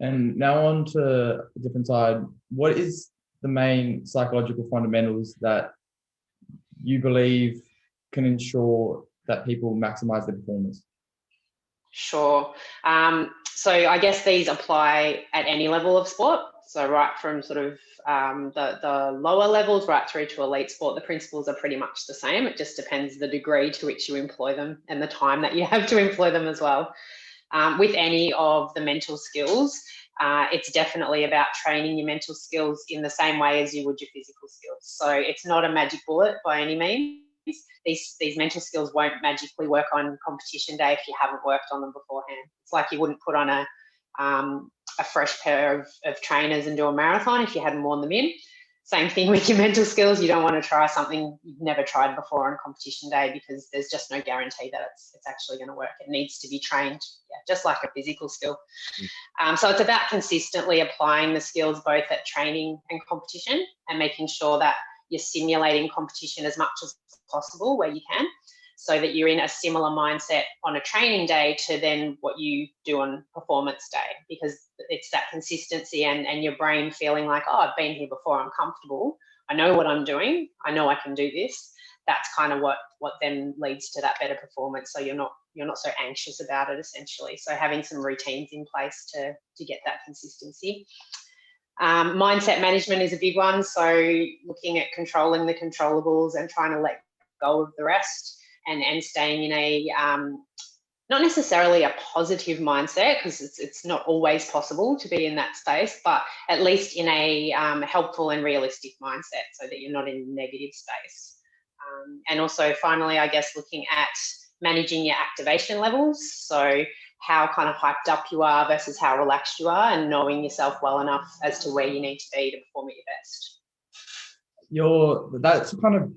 And now on to a different side. What is the main psychological fundamentals that you believe can ensure that people maximize their performance? Sure. So I guess these apply at any level of sport. So right from sort of the lower levels right through to elite sport, the principles are pretty much the same. It just depends the degree to which you employ them and the time that you have to employ them as well. With any of the mental skills, it's definitely about training your mental skills in the same way as you would your physical skills. So it's not a magic bullet by any means. These mental skills won't magically work on competition day if you haven't worked on them beforehand. It's like you wouldn't put on a fresh pair of trainers and do a marathon if you hadn't worn them in. Same thing with your mental skills. You don't want to try something you've never tried before on competition day because there's just no guarantee that it's actually going to work. It needs to be trained, just like a physical skill. So it's about consistently applying the skills both at training and competition and making sure that you're simulating competition as much as possible where you can, so that you're in a similar mindset on a training day to then what you do on performance day, because it's that consistency and your brain feeling like, oh, I've been here before, I'm comfortable, I know what I'm doing, I know I can do this. That's kind of what then leads to that better performance. So you're not so anxious about it, essentially. So having some routines in place to get that consistency. Mindset management is a big one. So looking at controlling the controllables and trying to let go of the rest and staying in a not necessarily a positive mindset, because it's not always possible to be in that space, but at least in a helpful and realistic mindset so that you're not in a negative space. And also finally, I guess, looking at managing your activation levels. So how kind of hyped up you are versus how relaxed you are, and knowing yourself well enough as to where you need to be to perform at your best. That's kind of